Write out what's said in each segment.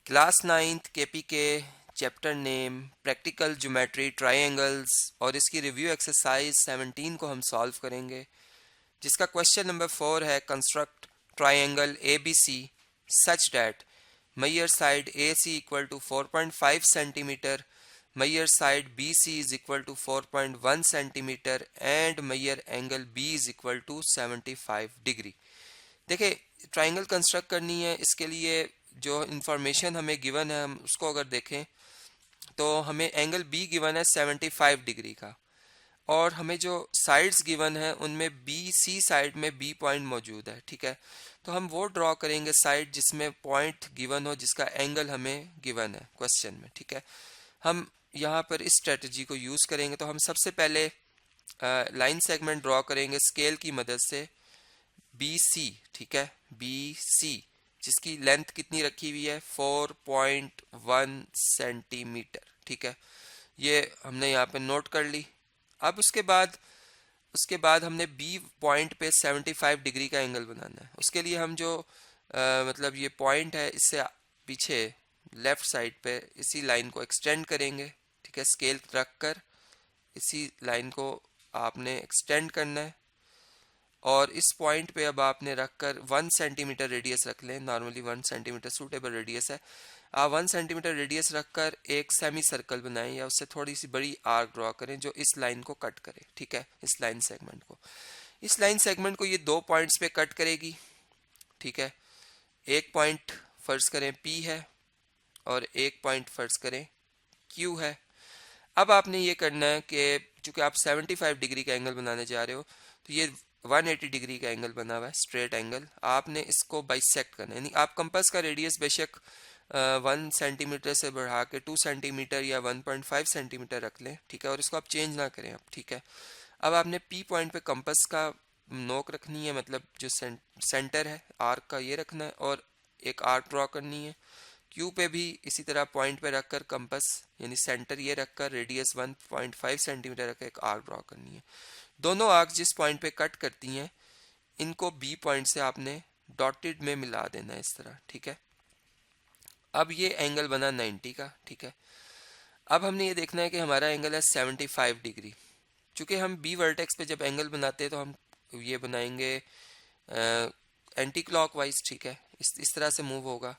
Class 9th KPK chapter name practical geometry triangles और इसकी review exercise 17 को हम सॉल्व करेंगे, जिसका क्वेश्चन नंबर 4 है construct triangle A B C such that measure side A C equal to 4.5 centimetre, measure side B C is equal to 4.1 centimetre and measure angle B is equal to 75 degree. देखिए, triangle construct करनी है, इसके लिए जो information हमें given है हम उसको अगर देखें तो हमें एंगल बी गिवन है 75 डिग्री का, और हमें जो साइड्स गिवन है उनमें बी सी साइड में बी पॉइंट मौजूद है। ठीक है, तो हम वो ड्रॉ करेंगे साइड जिसमें पॉइंट गिवन हो, जिसका एंगल हमें गिवन है क्वेश्चन में। ठीक है, हम यहाँ पर इस स्ट्रेटजी को यूज़ करेंगे। तो हम सबसे पहले लाइन सेगमेंट ड्रॉ करेंगे स्केल की मदद से बी सी। ठीक है, बी सी जिसकी लेंथ कितनी रखी हुई है 4.1 सेंटीमीटर। ठीक है, ये हमने यहाँ पे नोट कर ली। अब उसके बाद हमने बी पॉइंट पे 75 डिग्री का एंगल बनाना है। उसके लिए हम जो मतलब ये पॉइंट है इससे पीछे लेफ्ट साइड पे इसी लाइन को एक्सटेंड करेंगे। ठीक है, स्केल रख कर इसी लाइन को आपने एक्सटेंड करना है, और इस पॉइंट पे अब आपने रखकर 1 सेंटीमीटर रेडियस रख लें। नॉर्मली 1 सेंटीमीटर सूटेबल रेडियस है। आप 1 सेंटीमीटर रेडियस रखकर एक सेमी सर्कल बनाएं या उससे थोड़ी सी बड़ी आर्क ड्रॉ करें जो इस लाइन को कट करे। ठीक है, इस लाइन सेगमेंट को ये दो पॉइंट्स पे कट करेगी। ठीक है, एक पॉइंट फर्ज करें P है और एक पॉइंट फर्ज करें Q है। अब आपने ये करना है कि चूंकि आप 75 डिग्री का एंगल बनाने जा रहे हो, तो ये 180 डिग्री का एंगल बना हुआ है, स्ट्रेट एंगल। आपने इसको बाइसेक्ट करना है, यानी आप कंपास का रेडियस बेशक 1 सेंटीमीटर से बढ़ा के 2 सेंटीमीटर या 1.5 सेंटीमीटर रख लें। ठीक है, और इसको आप चेंज ना करें अब। ठीक है, अब आपने P पॉइंट पे कंपास का नोक रखनी है, मतलब जो सेंटर है आर्क का ये रखना है, और एक आर्क ड्रॉ करनी है। क्यू पे भी इसी तरह पॉइंट पे रखकर कंपास यानी सेंटर ये रखकर रेडियस 1.5 सेंटीमीटर रखकर एक आर्क ड्रॉ करनी है। दोनों आर्क जिस पॉइंट पे कट करती हैं इनको बी पॉइंट से आपने डॉटेड में मिला देना है इस तरह। ठीक है, अब ये एंगल बना 90 का। ठीक है, अब हमने ये देखना है कि हमारा एंगल है 75 डिग्री। चूंकि हम बी वर्टेक्स पे जब एंगल बनाते हैं तो हम ये बनाएंगे एंटी क्लॉकवाइज। ठीक है, इस तरह से मूव होगा।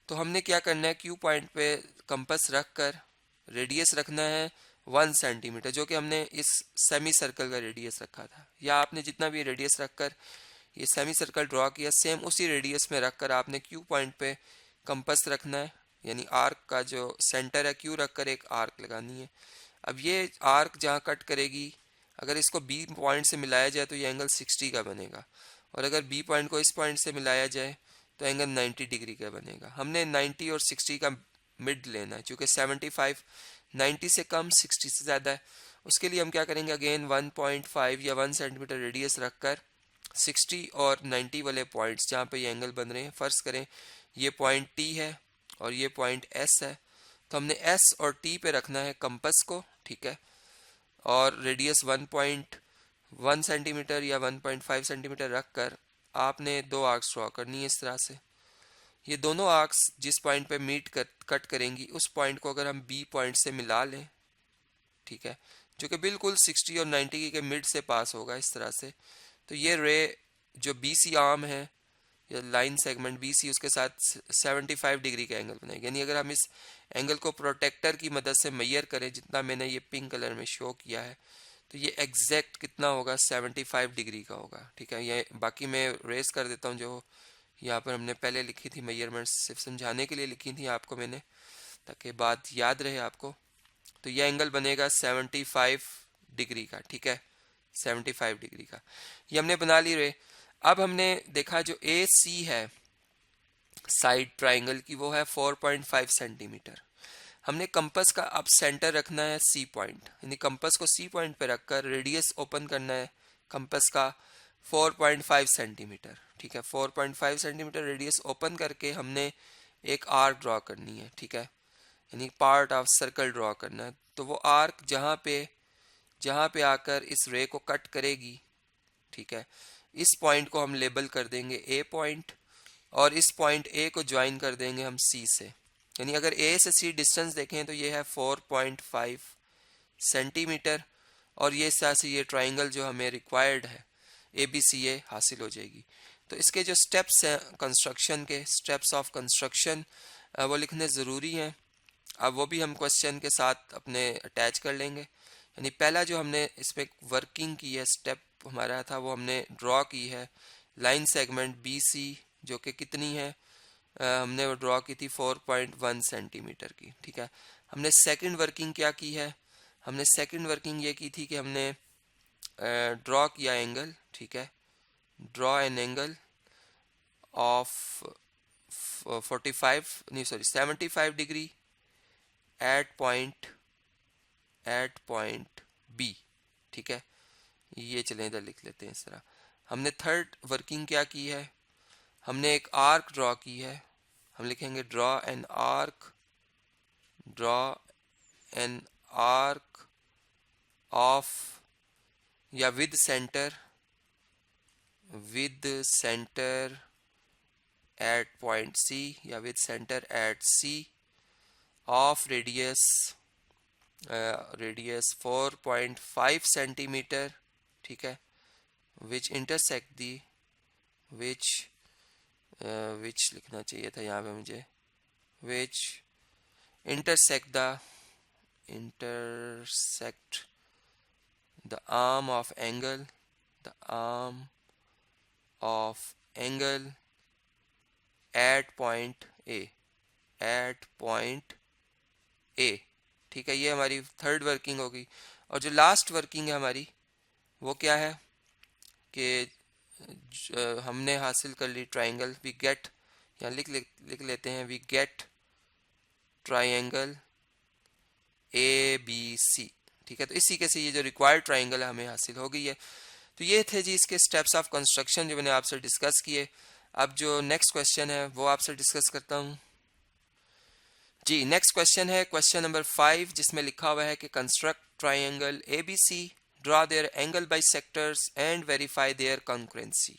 तो हमने क्या करना है, क्यू पॉइंट पे कंपास रख कर रेडियस रखना है 1 सेंटीमीटर, जो कि हमने इस सेमी सर्कल का रेडियस रखा था। या आपने जितना भी रेडियस रखकर ये सेमी सर्कल ड्रॉ किया, सेम उसी रेडियस में रखकर आपने क्यू पॉइंट पे कंपास रखना है, यानी आर्क का जो सेंटर है क्यू रखकर एक आर्क लगानी है। अब ये आर्क जहाँ कट करेगी, अगर इसको बी पॉइंट से मिलाया जाए तो ये एंगल 60 का बनेगा, और अगर बी पॉइंट को इस पॉइंट से मिलाया जाए तो एंगल 90 डिग्री का बनेगा। हमने 90 और 60 का मिड लेना है, चूँकि 75 90 से कम 60 से ज़्यादा है। उसके लिए हम क्या करेंगे, अगेन 1.5 या 1 सेंटीमीटर रेडियस रखकर 60 और 90 वाले पॉइंट्स जहाँ पे ये एंगल बन रहे हैं, फ़र्ज़ करें ये पॉइंट T है और ये पॉइंट S है, तो हमने S और T पे रखना है कंपास को। ठीक है, और रेडियस 1.1 सेंटीमीटर या 1.5 सेंटीमीटर रखकर आपने दो आर्क्स ड्रॉ करनी है इस तरह से। ये दोनों आर्क्स जिस पॉइंट पे कट करेंगी उस पॉइंट को अगर हम बी पॉइंट से मिला लें, ठीक है, जो कि बिल्कुल 60 और 90 के मिड से पास होगा इस तरह से, तो ये रे जो बी सी आर्म है या लाइन सेगमेंट बी सी उसके साथ 75 डिग्री का एंगल बनाएगा। यानी अगर हम इस एंगल को प्रोटेक्टर की मदद से मेजर करें, जितना मैंने ये पिंक कलर में शो किया है, तो ये एग्जैक्ट कितना होगा 75 डिग्री का होगा। ठीक है, ये बाकी मैं रेस कर देता हूँ, जो यहाँ पर हमने पहले लिखी थी मेजरमेंट्स सिर्फ समझाने के लिए लिखी थी आपको मैंने, ताकि बात याद रहे आपको। तो यह एंगल बनेगा 75 डिग्री का। ठीक है, 75 डिग्री का ये हमने बना ली रे। अब हमने देखा जो ए सी है साइड ट्राइंगल की, वो है 4.5 सेंटीमीटर। हमने कंपास का अब सेंटर रखना है सी पॉइंट, यानी कंपास को सी पॉइंट पे रखकर रेडियस ओपन करना है कंपास का 4.5 सेंटीमीटर। ठीक है, 4.5 सेंटीमीटर रेडियस ओपन करके हमने एक आर्क ड्रॉ करनी है। ठीक है, यानी पार्ट ऑफ सर्कल ड्रॉ करना है। तो वो आर्क जहाँ पे आकर इस रे को कट करेगी, ठीक है, इस पॉइंट को हम लेबल कर देंगे ए पॉइंट, और इस पॉइंट ए को ज्वाइन कर देंगे हम सी से। यानी अगर ए से सी डिस्टेंस देखें तो ये है 4.5 सेंटीमीटर, और ये इस तरह से ये ट्राइंगल जो हमें रिक्वायर्ड है ए बी सी ए हासिल हो जाएगी। तो इसके जो स्टेप्स हैं कंस्ट्रक्शन के, स्टेप्स ऑफ कंस्ट्रक्शन वो लिखने ज़रूरी हैं। अब वो भी हम क्वेश्चन के साथ अपने अटैच कर लेंगे। यानी पहला जो हमने इसमें वर्किंग की है, स्टेप हमारा था, वो हमने ड्रॉ की है लाइन सेगमेंट बी सी, जो कि कितनी है, हमने वो ड्रॉ की थी 4.1 सेंटीमीटर की। ठीक है, हमने सेकंड वर्किंग क्या की है, हमने सेकंड वर्किंग ये की थी कि हमने ड्रॉ किया एंगल। ठीक है, ड्रॉ एन एंगल ऑफ 45 नहीं sorry 75 degree at point B. ठीक है, ये चलें इधर लिख लेते हैं इस तरह। हमने थर्ड वर्किंग क्या की है, हमने एक आर्क ड्रॉ की है। हम लिखेंगे ड्रॉ एन आर्क ऑफ, या with centre at point C, या with centre at C of radius 4.5 centimetre. ठीक है, विच इंटरसेक्ट दी, विच लिखना चाहिए था यहाँ पे मुझे, which intersect the arm of angle at point A. ठीक है, ये हमारी थर्ड वर्किंग होगी। और जो लास्ट वर्किंग है हमारी वो क्या है कि हमने हासिल कर ली ट्राइंगल, वी गेट, या लिख लेते हैं, we get triangle A B C. ठीक है, तो इसी के से ये जो रिक्वायर्ड ट्राइंगल है हमें हासिल हो गई है। तो ये थे जी इसके स्टेप्स ऑफ कंस्ट्रक्शन जो मैंने आपसे डिस्कस किए। अब जो नेक्स्ट क्वेश्चन है वो आपसे डिस्कस करता हूँ जी। नेक्स्ट क्वेश्चन है क्वेश्चन नंबर 5, जिसमें लिखा हुआ है कि construct triangle A B C, draw their angle bisectors and verify their concurrency.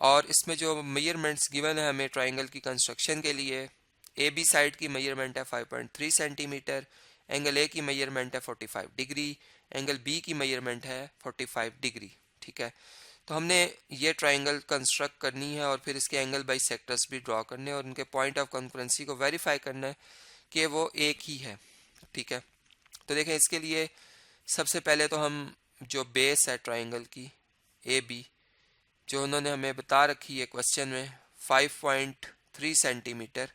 और इसमें जो मेजरमेंट्स गिवन है हमें ट्राइंगल की कंस्ट्रक्शन के लिए, ए बी साइड की मेजरमेंट है 5.3 सेंटीमीटर, एंगल ए की मेजरमेंट है 45 डिग्री, एंगल बी की मेजरमेंट है 45 डिग्री। ठीक है, तो हमने ये ट्राइंगल कंस्ट्रक्ट करनी है और फिर इसके एंगल बाई सेक्टर्स भी ड्रॉ करने हैं और उनके पॉइंट ऑफ कॉन्करेंसी को वेरीफाई करना है कि वो एक ही है। ठीक है, तो देखें इसके लिए सबसे पहले तो हम जो बेस है ट्राइंगल की ए बी, जो उन्होंने हमें बता रखी है क्वेश्चन में 5.3 सेंटीमीटर,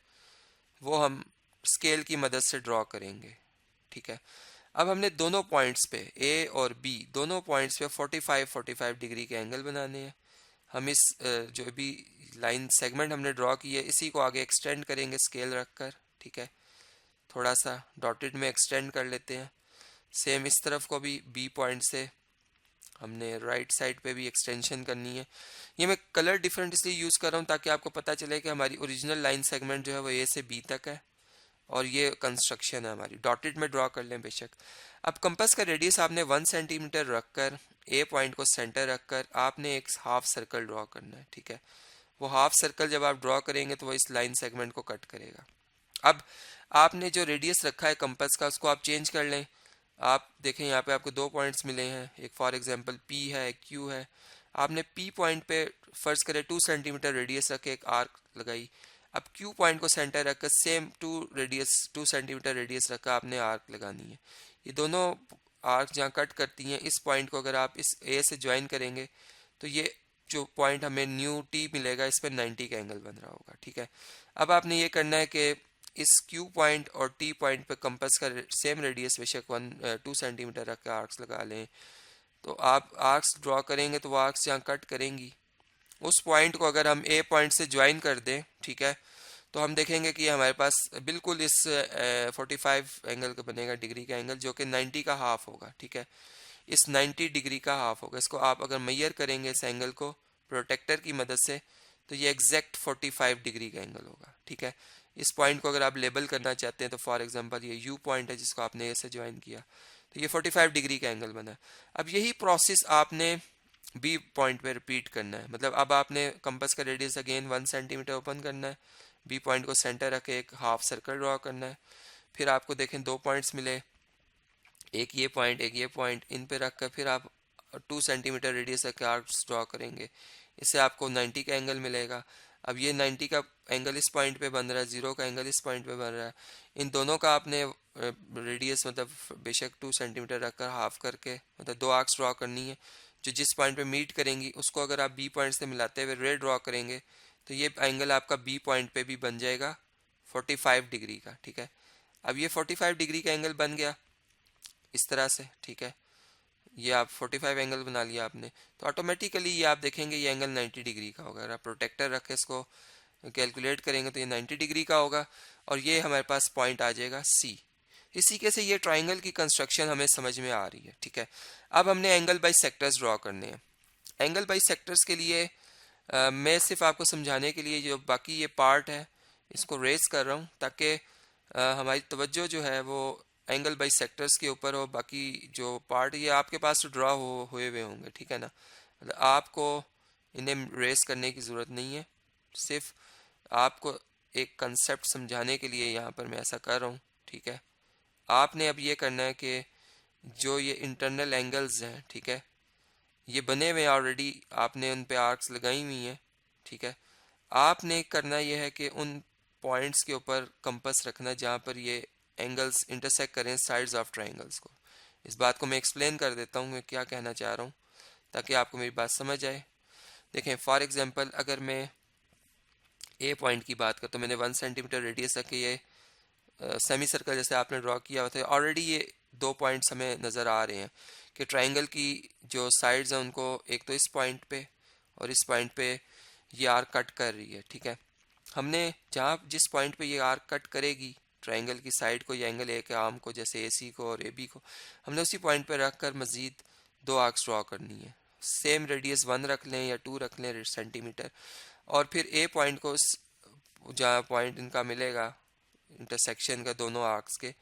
वो हम स्केल की मदद से ड्रॉ करेंगे। ठीक है, अब हमने दोनों पॉइंट्स पे ए और बी, दोनों पॉइंट्स पे 45 डिग्री के एंगल बनाने हैं। हम इस जो भी लाइन सेगमेंट हमने ड्रॉ की है इसी को आगे एक्सटेंड करेंगे स्केल रखकर। ठीक है, थोड़ा सा डॉटेड में एक्सटेंड कर लेते हैं। सेम इस तरफ को भी बी पॉइंट से हमने राइट साइड पे भी एक्सटेंशन करनी है। ये मैं कलर डिफरेंट इसलिए यूज़ कर रहा हूँ ताकि आपको पता चले कि हमारी ओरिजिनल लाइन सेगमेंट जो है वो ए से बी तक है और ये कंस्ट्रक्शन है हमारी। डॉटेड में ड्रॉ कर लें बेशक। अब कंपास का रेडियस आपने 1 सेंटीमीटर रखकर, ए पॉइंट को सेंटर रखकर आपने एक हाफ सर्कल ड्रॉ करना है। ठीक है, वो हाफ सर्कल जब आप ड्रॉ करेंगे तो वो इस लाइन सेगमेंट को कट करेगा। अब आपने जो रेडियस रखा है कंपास का उसको आप चेंज कर लें। आप देखें यहाँ पे आपको दो पॉइंट्स मिले हैं, एक फॉर एग्जांपल पी है, एक क्यू है। आपने पी पॉइंट पे फर्ज करें 2 सेंटीमीटर रेडियस रख के एक आर्क लगाई। अब क्यू पॉइंट को सेंटर रखकर सेम 2 सेंटीमीटर रेडियस रखकर आपने आर्क लगानी है। ये दोनों आर्क जहाँ कट करती हैं इस पॉइंट को अगर आप इस ए से ज्वाइन करेंगे तो ये जो पॉइंट हमें न्यू टी मिलेगा इस पर 90 का एंगल बन रहा होगा। ठीक है, अब आपने ये करना है कि इस क्यू पॉइंट और टी पॉइंट पे कंपास का सेम रेडियस बेशक 2 सेंटीमीटर रख के आर्क्स लगा लें। तो आप आर्क्स ड्रॉ करेंगे तो वो आर्क्स जहाँ कट करेंगी उस पॉइंट को अगर हम ए पॉइंट से ज्वाइन कर दें, ठीक है, तो हम देखेंगे कि हमारे पास बिल्कुल इस 45 एंगल का बनेगा, डिग्री का एंगल, जो कि 90 का हाफ होगा। ठीक है, इस 90 डिग्री का हाफ होगा। इसको आप अगर मैयर करेंगे इस एंगल को प्रोटेक्टर की मदद से तो ये एग्जैक्ट 45 डिग्री का एंगल होगा। ठीक है, इस पॉइंट को अगर आप लेबल करना चाहते हैं तो फॉर एग्जांपल ये यू पॉइंट है जिसको आपने ए से ज्वाइन किया तो ये 45 डिग्री का एंगल बना। अब यही प्रोसेस आपने बी पॉइंट पे रिपीट करना है। मतलब अब आपने कंपास का रेडियस अगेन 1 सेंटीमीटर ओपन करना है, बी पॉइंट को सेंटर रख के एक हाफ सर्कल ड्रॉ करना है। फिर आपको देखें 2 पॉइंट्स मिले, एक ये पॉइंट एक ये पॉइंट, इन पे रख कर फिर आप 2 सेंटीमीटर रेडियस के आर्क्स ड्रॉ करेंगे। इससे आपको 90 का एंगल मिलेगा। अब ये 90 का एंगल इस पॉइंट पे बन रहा है, 0 का एंगल इस पॉइंट पे बन रहा है। इन दोनों का आपने रेडियस मतलब बेशक 2 सेंटीमीटर रखकर हाफ करके मतलब 2 आर्क्स ड्रॉ करनी है। जो जिस पॉइंट पे मीट करेंगी उसको अगर आप बी पॉइंट से मिलाते हुए रे ड्रॉ करेंगे तो ये एंगल आपका बी पॉइंट पे भी बन जाएगा 45 डिग्री का। ठीक है, अब ये 45 डिग्री का एंगल बन गया इस तरह से। ठीक है, ये आप 45 एंगल बना लिया आपने, तो ऑटोमेटिकली ये आप देखेंगे ये एंगल 90 डिग्री का होगा। अगर आप प्रोटेक्टर रख के इसको कैलकुलेट करेंगे तो ये 90 डिग्री का होगा और ये हमारे पास पॉइंट आ जाएगा सी। इस तरीके से ये ट्राइंगल की कंस्ट्रक्शन हमें समझ में आ रही है। ठीक है, अब हमने एंगल बाई सेक्टर्स ड्रॉ करने हैं। एंगल बाई सेक्टर्स के लिए मैं सिर्फ आपको समझाने के लिए जो बाकी ये पार्ट है इसको रेस कर रहा हूँ ताकि हमारी तवज्जो जो है वो एंगल बाई सेक्टर्स के ऊपर हो। बाकी जो पार्ट ये आपके पास ड्रॉ हुए हुए होंगे। ठीक है ना, मतलब आपको इन्हें रेस करने की ज़रूरत नहीं है, सिर्फ आपको एक कंसेप्ट समझाने के लिए यहाँ पर मैं ऐसा कर रहा हूँ। ठीक है, आपने अब ये करना है कि जो ये इंटरनल एंगल्स हैं, ठीक है, ये बने हुए ऑलरेडी, आपने उन पे आर्क्स लगाई हुई हैं। ठीक है, आपने करना यह है कि उन पॉइंट्स के ऊपर कंपास रखना जहाँ पर ये एंगल्स इंटरसेक्ट करें साइड्स ऑफ ट्राइंगल्स को। इस बात को मैं एक्सप्लेन कर देता हूँ मैं क्या कहना चाह रहा हूँ ताकि आपको मेरी बात समझ आए। देखें फॉर एग्जांपल अगर मैं ए पॉइंट की बात करता हूँ, मैंने 1 सेंटीमीटर रेडियस रख के ये सेमी सर्कल जैसे आपने ड्रॉ किया हुआ था, ऑलरेडी ये 2 पॉइंट्स हमें नज़र आ रहे हैं कि ट्राइंगल की जो साइड्स हैं उनको एक तो इस पॉइंट पे और इस पॉइंट पे ये आर्क कट कर रही है। ठीक है, हमने जहाँ जिस पॉइंट पे ये आर्क कट करेगी ट्राइंगल की साइड को या एंगल ए के आर्म को, जैसे ए सी को और ए बी को, हमने उसी पॉइंट पे रख कर मज़ीद 2 आर्क्स ड्रॉ करनी है। सेम रेडियस 1 रख लें या 2 रख लें सेंटीमीटर, और फिर ए पॉइंट को जहाँ पॉइंट इनका मिलेगा इंटरसेक्शन का दोनों आर्क्स के,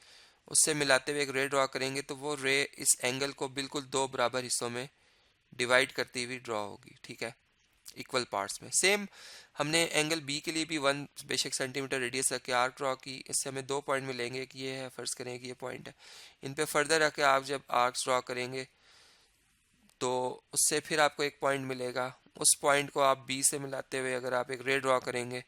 उससे मिलाते हुए एक रे ड्रॉ करेंगे तो वो रे इस एंगल को बिल्कुल 2 बराबर हिस्सों में डिवाइड करती हुई ड्रॉ होगी। ठीक है, इक्वल पार्ट्स में। सेम हमने एंगल बी के लिए भी 1 बेशक सेंटीमीटर रेडियस रख के आर्क ड्रॉ की, इससे हमें 2 पॉइंट मिलेंगे कि ये है, फर्ज करें कि ये पॉइंट है। इन पे फर्दर रख के आप जब आर्क्स ड्रॉ करेंगे तो उससे फिर आपको एक पॉइंट मिलेगा, उस पॉइंट को आप बी से मिलाते हुए अगर आप एक रे ड्रॉ करेंगे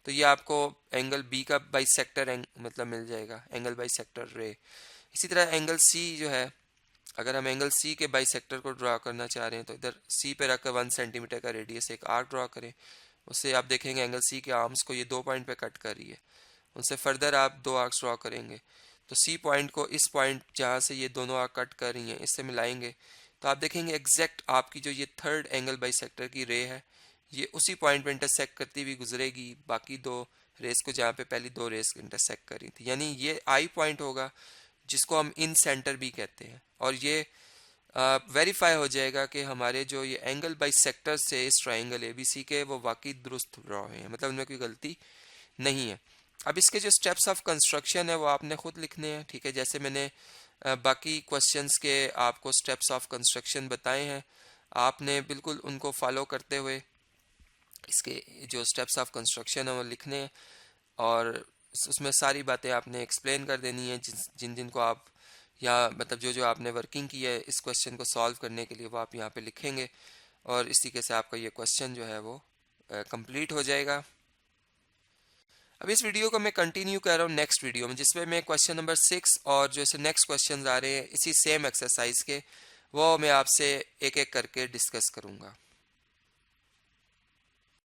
तो ये आपको एंगल बी का बाइसेक्टर मतलब मिल जाएगा, एंगल बाइसेक्टर रे। इसी तरह एंगल सी जो है, अगर हम एंगल सी के बाइसेक्टर को ड्रॉ करना चाह रहे हैं तो इधर सी पे रखकर 1 सेंटीमीटर का रेडियस एक आर्क ड्रॉ करें, उससे आप देखेंगे एंगल सी के आर्म्स को ये 2 पॉइंट पे कट कर रही है। उनसे फर्दर आप 2 आर्क्स ड्रॉ करेंगे तो सी पॉइंट को इस पॉइंट जहाँ से ये दोनों आर्क कट कर रही हैं इससे मिलाएंगे तो आप देखेंगे एग्जैक्ट आपकी जो ये थर्ड एंगल बाइसेक्टर की रे है ये उसी पॉइंट पे इंटरसेक्ट करती हुई गुजरेगी बाकी 2 रेस को, जहाँ पे पहली 2 रेस इंटरसेक्ट करी थी। यानी ये आई पॉइंट होगा जिसको हम इन सेंटर भी कहते हैं, और ये वेरीफाई हो जाएगा कि हमारे जो ये एंगल बाइसेक्टर से इस ट्राइंगल एबीसी के वो वाकई दुरुस्त ड्रॉ हैं, मतलब उनमें कोई गलती नहीं है। अब इसके जो स्टेप्स ऑफ कंस्ट्रक्शन है वो आपने खुद लिखने हैं। ठीक है, जैसे मैंने बाकी क्वेश्चंस के आपको स्टेप्स ऑफ कंस्ट्रक्शन बताए हैं, आपने बिल्कुल उनको फॉलो करते हुए इसके जो स्टेप्स ऑफ कंस्ट्रक्शन है वो लिखने हैं और उसमें सारी बातें आपने एक्सप्लेन कर देनी है जिन जिनको आप या मतलब जो जो आपने वर्किंग की है इस क्वेश्चन को सॉल्व करने के लिए वो आप यहाँ पे लिखेंगे और इस तरीके से आपका ये क्वेश्चन जो है वो कंप्लीट हो जाएगा। अब इस वीडियो को मैं कंटिन्यू कर रहा हूँ नेक्स्ट वीडियो में, जिसमें मैं क्वेश्चन नंबर 6 और जैसे नेक्स्ट क्वेश्चन आ रहे हैं इसी सेम एक्सरसाइज के, वो मैं आपसे एक एक करके डिस्कस करूँगा।